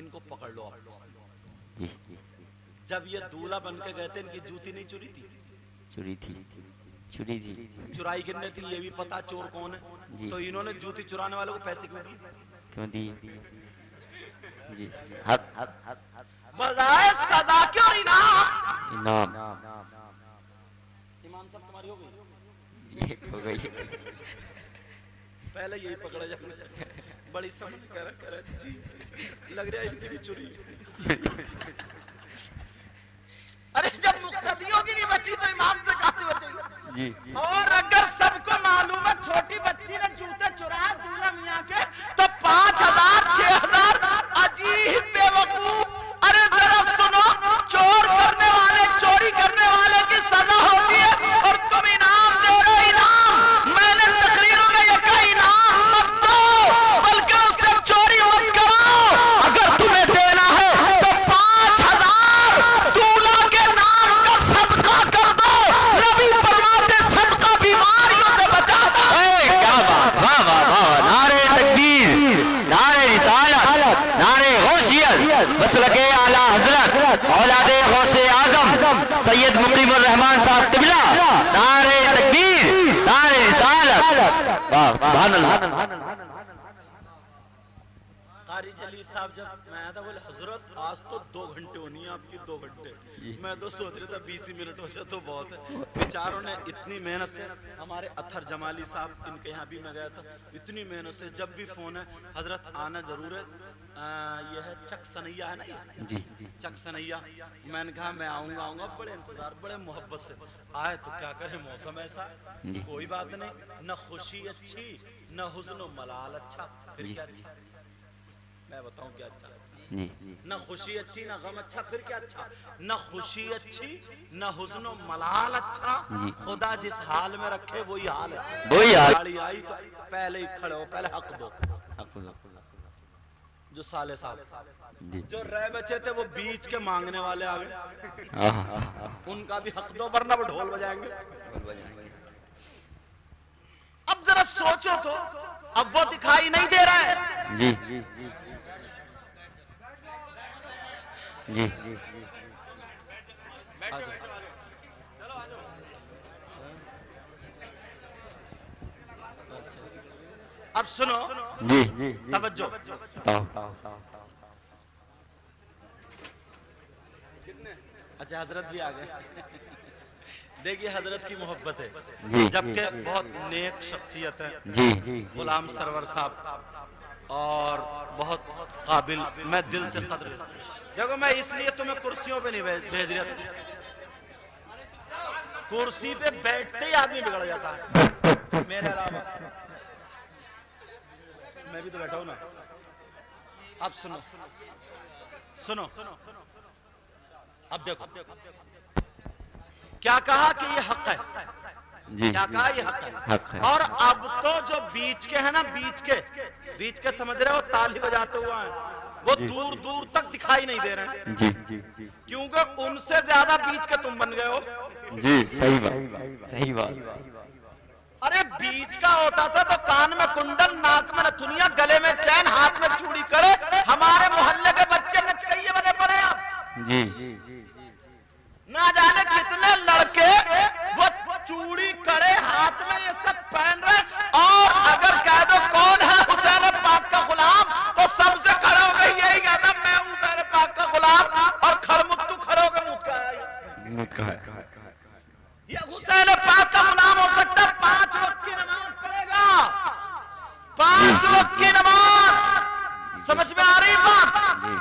ان کو پکڑ لو آپ. جی جب یہ دولہا بن کے گئے تھے ان کی جوتی نہیں چوری تھی؟ چوری تھی چوری تھی چرائی کن نے تھی یہ بھی پتا چور کون ہے. تو انہوں نے جوتی چرانے والوں کو پیسے کیوں دیے؟ کیوں دی؟ جی حق بجائے سزا کیوں انعام؟ انعام امام صاحب تمہاری ہو گئی؟ یہ ہو گئی. پہلے یہی پکڑا جائے. بڑی سمجھ کر جی لگ رہا ہے ان کی بھی چوری. ارے جب مقتدیوں کی نہیں بچی تو امام سے کہاں بچے گی؟ جی اور اگر سب کو معلوم ہے چھوٹی بچی نے جوتے چرائے دولہا میاں کے تو 5,000 6,000 عجیب بے وقوف. ارے ذرا سنو, چور کرنے والے چوری کرنے والے کی سزا ہوتی ہے اور تم انعام دے رہے ہو. انعام میں نے تقریروں میں یہ کہا انعام مت دو بلکہ اس سے چوری مت کرو. اگر تمہیں دینا ہے تو 5,000 دولہا کے نام کا صدقہ کر دو. نبی فرماتے صدقہ بیماریوں سے بچاتا ہے. کیا بات, واہ واہ واہ, نعرہ تکبیر, نعرہ رسالت, نعرہ غوثیت, مسلک اعلیٰ حضرت اولاد غوث اعظم سید مقیم الرحمان صاحب قبلہ, نعرہ تکبیر, نعرہ رسالت, واہ سبحان اللہ. قاری جلیل صاحب جب میں آیا تھا بولے حضرت آج تو 2 گھنٹے ہونی ہیں آپ کی 2 گھنٹے. میں تو سوچ رہا تھا 20 منٹ ہو جائے تو بہت ہے. بیچاروں نے اتنی محنت سے, ہمارے اطہر جمالی صاحب ان کے یہاں بھی میں گیا تھا, اتنی محنت سے جب بھی فون ہے حضرت آنا ضرور ہے. یہ ہے چک سنیا ہے نا, جی چک سنیا. میں نے کہا میں آؤں گا, بڑے انتظار بڑے محبت سے آئے. تو کیا کریں موسم ایسا, کوئی بات نہیں, نہ خوشی اچھی نہ حزن و ملال اچھا. پھر کیا اچھا, میں بتاؤں کیا اچھا؟ جی نہ خوشی اچھی نہ غم اچھا. پھر کیا اچھا؟ نہ خوشی اچھی نہ حزن و ملال اچھا. خدا جس حال میں رکھے وہی حال ہے. وہی حال. گاڑی آئی تو پہلے ہی کھڑے ہو, پہلے حق دو. جو سالے صاحب جو رہ بچے تھے وہ بیچ کے مانگنے والے آ گئے, ان کا بھی حق دو ورنہ وہ ڈھول بجائیں گے. اب ذرا سوچو تو, اب وہ دکھائی نہیں دے رہا ہے. جی جی اب سنو جی توجہ. اچھا حضرت بھی آ گئے. دیکھیے حضرت کی محبت ہے, جبکہ بہت نیک شخصیت ہے. جی غلام سرور صاحب اور بہت قابل, میں دل سے قدر. دیکھو میں اس لیے تمہیں کرسیوں پہ نہیں بھیج رہا تھا, کرسی پہ بیٹھتے ہی آدمی بگڑ جاتا ہے میرے علاوہ. میں بھی تو بیٹھا ہوں نا. اب سنو سنو, اب دیکھو کیا کہا کہ یہ حق ہے, کیا کہا یہ حق ہے. اور اب تو جو بیچ کے ہیں نا, بیچ کے سمجھ رہے ہو تالی بجاتے ہوا ہے, وہ دور دور تک دکھائی نہیں دے رہے ہیں. کیونکہ ان سے زیادہ بیچ کے تم بن گئے ہو. جی صحیح بات, صحیح بات. ارے بیچ کا ہوتا تھا تو کان میں کنڈل, ناک میں نتھنیا, گلے میں چین, ہاتھ میں چوڑی کرے. ہمارے محلے کے بچے نچکئیے بنے پڑے ہیں. جی نہ جانے کتنے لڑکے وہ چوڑی کرے ہاتھ میں یہ سب پہن رہے. اور اگر کہہ دو کون ہے حسین پاک کا غلام تو سب سے کھڑا ہو گئی یہی کہتا میں حسین پاک کا غلام. اور کھڑمکتو کھڑے ہو کے مت کا ہے یہ حسین پاک کا غلام ہو سکتا. 5 وقت کی نماز پڑھے گا, 5 وقت کی نماز. سمجھ میں آ رہی بات؟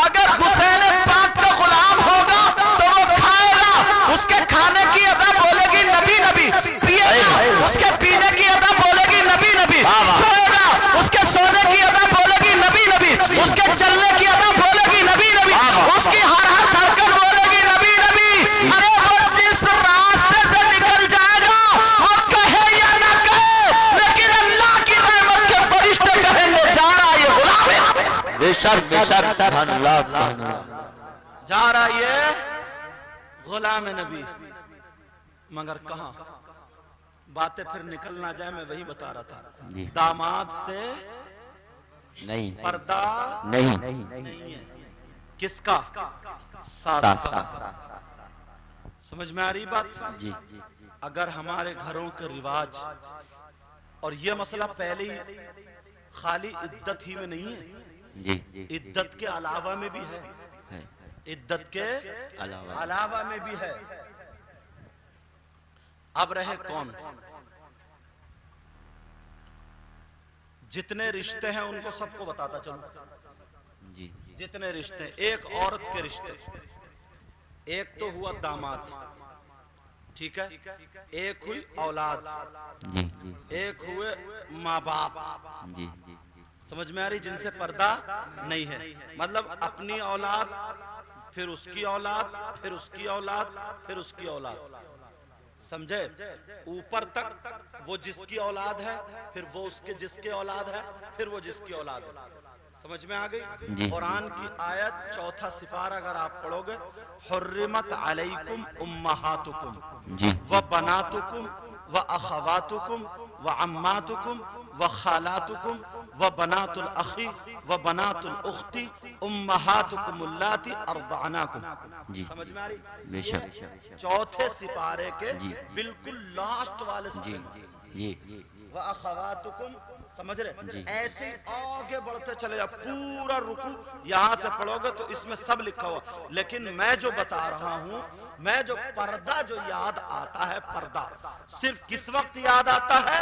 اگر حسین پاک کا غلام ہوگا تو وہ کھائے گا, اس کے کھانے کی ادا بولے گی نبی نبی. پیے گا, اس کے پینے کی ادا بولے گی نبی نبی. سوئے گا, اس کے سونے کی ادا بولے گی نبی نبی. اس کے چلنے کی ادا بولے گی نبی نبی. اس کی ہر دھڑکن بولے گی نبی نبی. ارے وہ جس راستے سے نکل جائے گا وہ کہے یا نہ کہے, لیکن اللہ کی رحمت کے فرشتے کہیں گے جا رہا یہ غلام ہے. بے شک بے شک, سبحان اللہ سبحان اللہ. جا رہا یہ غلام نبی. مگر کہاں باتیں پھر نکل نہ جائے, میں وہی بتا رہا تھا. داماد سے نہیں پردہ نہیں نہیں ہے. کس کا؟ ساس ساس کا۔ کا۔ سمجھ میں آ رہی بات؟ جی اگر ہمارے گھروں کے رواج، اور یہ مسئلہ پہلے ہی خالی عدت ہی میں نہیں ہے، جی عدت کے علاوہ میں بھی ہے، عدت کے علاوہ میں بھی ہے۔ اب رہے کون؟ جتنے رشتے ہیں ان کو سب کو بتاتا چلو۔ جی جتنے رشتے، ایک عورت کے رشتے، ایک تو ہوا داماد، ٹھیک ہے، ایک ہوئی اولاد، جی ایک ہوئے ماں باپ، جی سمجھ میں آ رہی، جن سے پردہ نہیں ہے، مطلب اپنی اولاد، پھر اس کی اولاد، پھر اس کی اولاد، پھر اس کی اولاد، سمجھے؟ اوپر تک وہ جس کی اولاد ہے، پھر وہ اس کے جس کے اولاد ہے، پھر وہ جس کی اولاد ہے، سمجھ میں آ گئی؟ جی۔ قرآن کی آیت 4 سپارہ اگر آپ پڑھو گے، حرمت علیکم امہاتکم جی وبناتکم واخواتکم وعماتکم وخالاتکم وبنات الاخی وبنات الاخت امہاتکم اللاتی ارضعناکم۔ جی سمجھ میں آ رہی؟ بے شک۔ 4 سپارے کے جی۔ بالکل لاسٹ والے جی سپارے، جی وَأَخَوَاتُكُمْ، سمجھ رہے؟ جی۔ ایسے آگے بڑھتے چلے جا، پورا رکو یہاں سے پڑھو گے تو اس میں سب لکھا ہوا، لیکن میں جو بتا رہا ہوں، میں جو پردہ جو یاد آتا ہے، پردہ صرف کس وقت یاد آتا ہے؟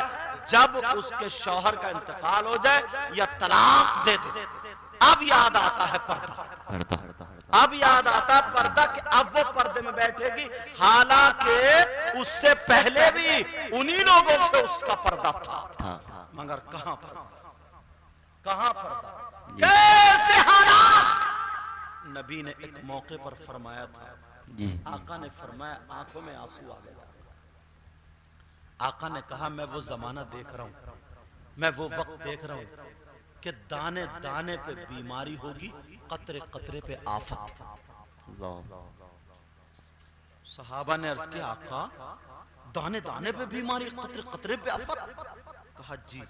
جب اس کے شوہر کا انتقال ہو جائے یا طلاق دے دے، اب یاد آتا ہے پردہ، اب یاد آتا ہے پردہ کہ اب وہ پردے میں بیٹھے گی، حالانکہ اس سے پہلے بھی انہی لوگوں سے اس کا پردہ تھا، مگر کہاں پردہ؟ کہاں پردہ؟ کیسے حالات؟ نبی نے ایک موقع پر فرمایا تھا، آقا نے فرمایا، آنکھوں میں آنسو آ گیا، آقا نے کہا میں وہ زمانہ دیکھ رہا ہوں، میں وہ وقت دیکھ رہا ہوں کہ دانے دانے پہ بیماری ہوگی، قطرے قطرے پہ آفت۔ صحابہ نے عرض کیا، آقا دانے دانے پہ بیماری، قطرے قطرے پہ آفت؟ کہا جی۔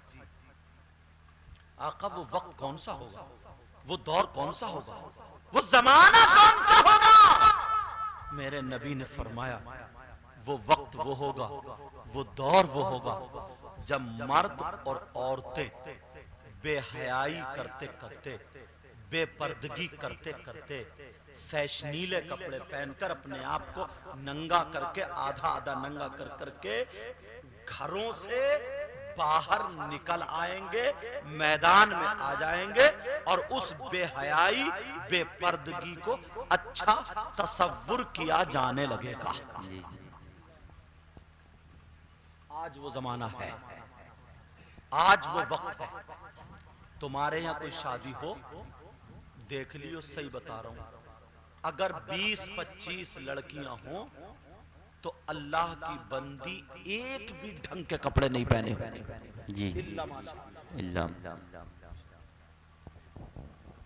آقا وہ وقت کون سا ہوگا؟ وہ دور کون سا ہوگا؟ وہ زمانہ کون سا ہوگا؟ میرے نبی نے فرمایا، وہ وقت وہ ہوگا، وہ دور وہ ہوگا جب مرد اور عورتیں بے حیائی کرتے کرتے، بے پردگی کرتے کرتے، فیشنیلے کپڑے پہن کر اپنے آپ کو ننگا کر کے، آدھا آدھا ننگا کر کر کے گھروں سے باہر نکل آئیں گے، میدان میں آ جائیں گے، اور اس بے حیائی بے پردگی کو اچھا تصور کیا جانے لگے گا۔ آج وہ زمانہ ہے، آج وہ وقت ہے۔ تمہارے یہاں کوئی شادی ہو، دیکھ لیو، صحیح بتا رہا ہوں، اگر 20-25 لڑکیاں ہوں تو اللہ کی بندی ایک بھی ڈھنگ کے کپڑے نہیں پہنے ہوئے، جی اللہ،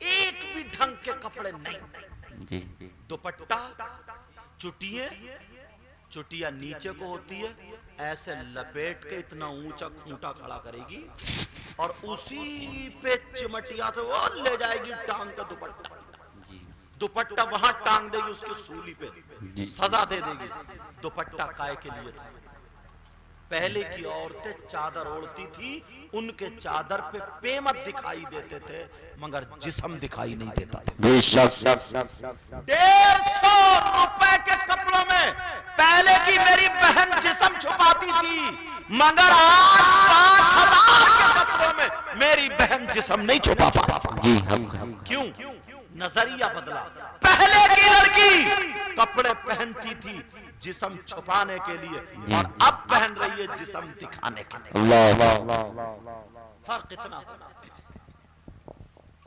ایک بھی ڈھنگ کے کپڑے نہیں، جی دوپٹہ، چٹیا نیچے کو ہوتی ہے، ایسے لپیٹ کے اتنا اونچا کھونٹا کھڑا کرے گی، اور اسی پہ چمٹیا سے وہ لے جائے گی ٹانگ کا دوپٹہ، دوپٹہ وہاں ٹانگ دے گی اس کی سولی پہ، سزا دے دے گی۔ دوپٹہ کائے کے لیے تھا؟ پہلے کی عورتیں چادر اوڑھتی تھی، ان کے چادر پہ پیمت دکھائی دیتے تھے مگر جسم دکھائی نہیں دیتا تھا۔ 150 روپے کے کپڑوں میں پہلے کی میری بہن جسم چھپاتی تھی، مگر آج 5000 کے کپڑوں میں میری بہن جسم نہیں چھپا پاتا۔ جی کیوں؟ نظریہ بدلا۔ پہلے کی لڑکی کپڑے پہنتی تھی جسم چھپانے کے لیے، اور اب پہن رہی ہے جسم دکھانے کے لیے۔ فرق اتنا۔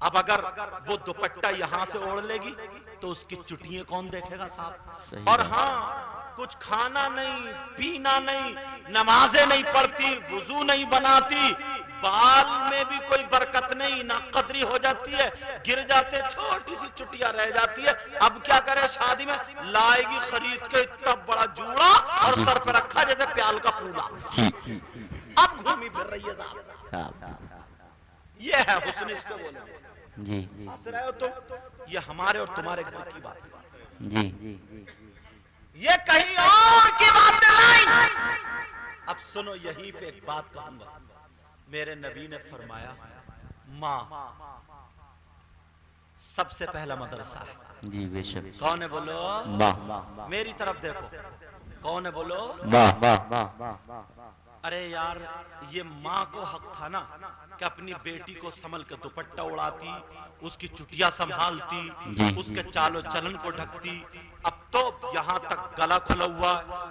اب اگر وہ دوپٹہ یہاں سے اوڑھ لے گی تو اس کی چٹیاں کون دیکھے گا صاحب؟ اور ہاں، کچھ کھانا نہیں، پینا نہیں، نمازیں نہیں پڑھتی، وضو نہیں بناتی، بال میں بھی کوئی برکت نہیں، ناقدری ہو جاتی ہے، گر جاتے، چھوٹی سی چٹیا رہ جاتی ہے۔ اب کیا کرے؟ شادی میں لائے گی خرید کے اتنا بڑا جوڑا اور سر پہ رکھا جیسے پیال کا پھولا، اب گھومی پھر رہی ہے صاحب۔ یہ ہے حسن، اس کو بولے جی ہنس رہے ہو تم، یہ ہمارے اور تمہارے گھر کی بات ہے، جی یہ کہیں اور کی بات نہیں۔ اب سنو، یہیں پہ ایک بات کہوں گا، میرے نبی نے فرمایا ماں سب سے پہلا مدرسہ ہے۔ جی بے شک، کون ہے بولو؟ ماں، میری طرف دیکھو، کون ہے بولو؟ ماں، ارے یار، یہ ماں کو حق تھا نا کہ اپنی بیٹی کو سنبھل کے دوپٹہ اڑاتی، اس کی چٹیا سنبھالتی، جی اس کے چال و چلن کو ڈھکتی۔ اب تو یہاں تک گلا کھلا ہوا ہے،